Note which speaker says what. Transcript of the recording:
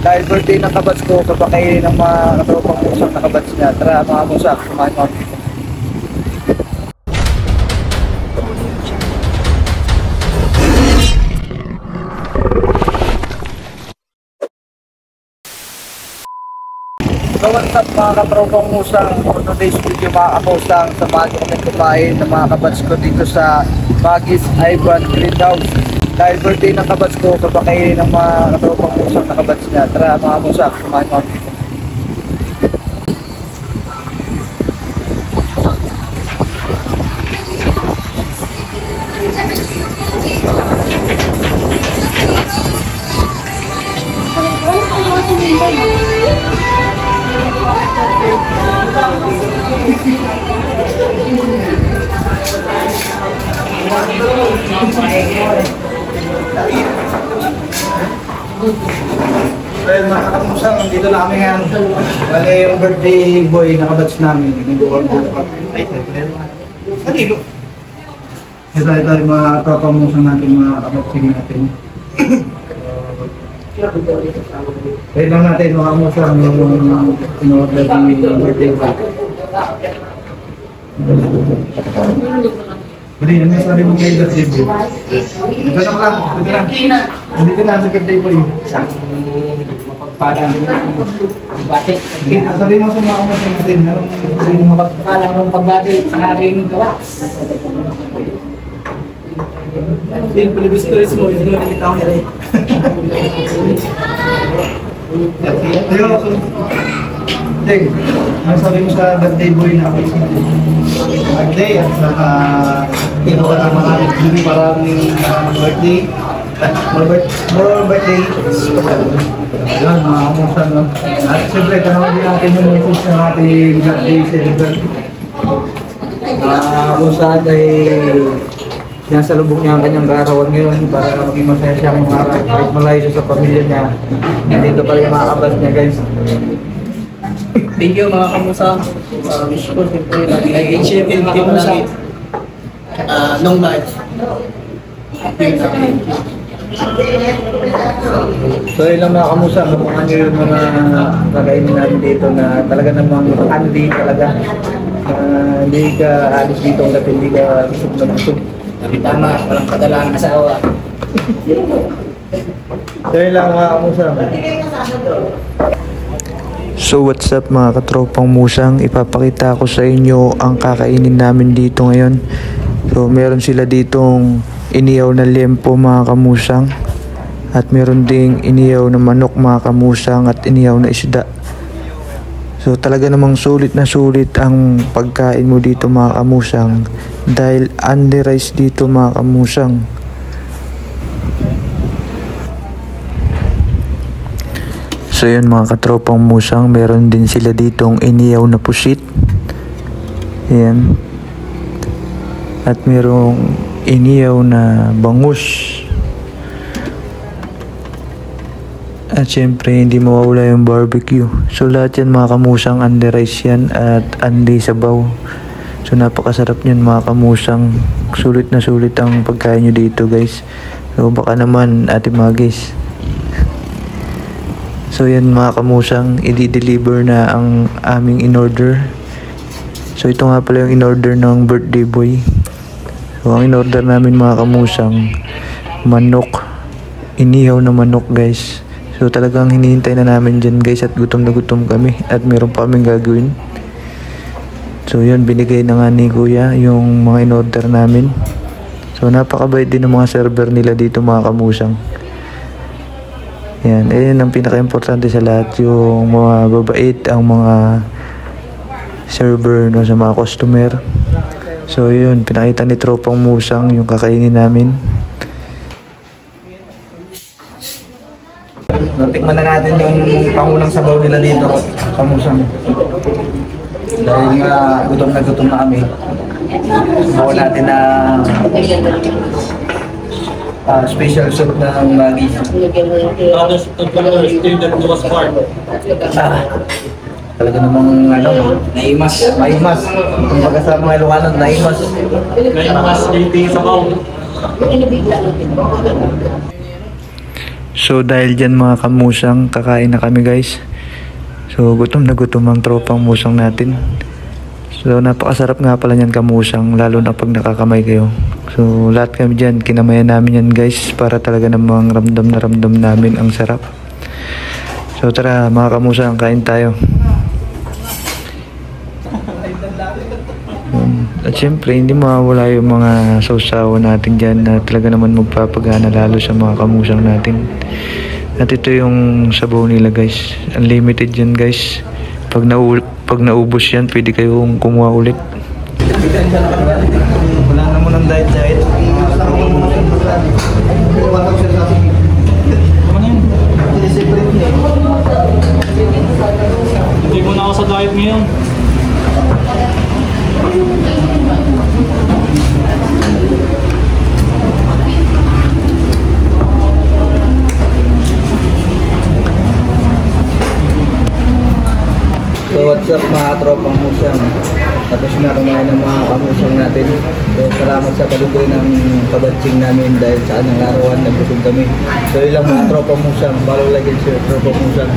Speaker 1: Dahil birthday ng kabats ko, kapakainin ng mga katropang musang na kabats niya. Tara mga musak, kumain mo. So what's up mga katropang musang? For today's video mga kamusang, samahan ko kami kumain ng mga kabats ko dito sa Magis Ivan Greenhouse. Dahil birthday ng kabats ko, kapakainin ng mga katropang musang na kabats niya. Tara mga musak, kumain mo. Well, mga kamusang, dito na kami ngayon. Bale yung birthday boy na kabats namin. Ito yung mga kapamusang natin, mga kabatsing natin. Wait lang natin mga kamusang yung in-order ng birthday boy. Bali, ano yung sabi mo kayo birthday boy? Ito na lang, dito na sa birthday boy. Mapagpalang batik. Sabi mo sa mga kamusang natin, anong mapagpalang ng pagbatik sa aking gawa. Yung palibis ko rin mo, hindi ko nakita ko nila eh. Deng, ano sabi mo sa birthday boy na ako? Birthday at saka kinuha ng mga maraming birthday. More birthday. Ayan, mga kamusan. At siyempre, tanawin din natin yung message ng ating birthday celebrant. Kamusan ay nasa lubog niya ang kanyang kaarawan ngayon para maging masaya siya ng araw. Kahit malayo siya sa pamilya niya, nandito pa rin mga kabas niya guys.
Speaker 2: Thank you mga kamusa. Wish ko siyempre nag-i-share din mga kamusa. Long life.
Speaker 1: So yun lang mga kamusa, mapungan nyo yung mga kakainin natin dito na talaga namang handi talaga. Hindi ka alis dito hanggat hindi ka busog na busog.
Speaker 2: Tama, walang kadalang asawa.
Speaker 1: So yun lang mga kamusa.
Speaker 3: So what's up mga katropang musang, ipapakita ko sa inyo ang kakainin namin dito ngayon. So meron sila ditong iniyaw na lempo mga kamusang, at meron ding iniyaw na manok mga kamusang, at iniyaw na isda. So talaga namang sulit na sulit ang pagkain mo dito mga kamusang, dahil only rice dito mga kamusang. So yun mga katropang musang, meron din sila ditong iniyaw na pusit. Ayan. At merong iniyaw na bangus. At syempre hindi mawawala yung barbecue. So lahat yan mga kamusang, andi rice yan at andi sabaw. So napakasarap yan mga kamusang. Sulit na sulit ang pagkain nyo dito guys. So baka naman Ate Magis. So yan mga kamusang, i-deliver na ang aming in-order. So ito nga pala yung in-order ng birthday boy. So ang in-order namin mga kamusang, manok. Inihaw na manok guys. So talagang hinihintay na namin dyan guys, at gutom na gutom kami. At meron pa kaming gagawin. So yun, binigay na nga ni Kuya yung mga in-order namin. So napakabait din ng mga server nila dito mga kamusang. Yan, ayun ang pinaka-importante sa lahat, yung mga babait ang mga server no, sa mga customer. So yun, pinakita ni Tropang Musang yung kakainin namin.
Speaker 1: Tikman na natin yung pangunang sabaw nila dito sa Musang. Dahil nga gutom na kami. Sabaw natin na special soup ng Magis. Talaga namang naimas. Kumbaga sa mga Ilocano, naimas.
Speaker 3: So dahil dyan mga kamusang, kakain na kami guys. So gutom na gutom ang tropang musang natin. So napakasarap nga pala niyan kamusang, lalo na pag nakakamay kayo. So lahat kami dyan, kinamayan namin yan guys, para talaga namang ramdam na ramdam namin ang sarap. So tara mga kamusang, kain tayo. At syempre, hindi mawawala yung mga sausawa natin dyan na talaga naman magpapagana lalo sa mga kamusang natin. At ito yung sabaw nila guys. Unlimited yan guys. Pag naubos yan, pwede kayong kumuha ulit.
Speaker 1: Wala na mo ng diet.
Speaker 4: Hindi mo na ako sa diet ngayon.
Speaker 1: So what's up mga tropang musang? Tapos na kumain ng mga kamusang natin. So salamat sa palutoy ng kabatsing namin dahil sa anong arawan nagkusog kami. So ilang mga tropang musang, follow like and share tropang musang.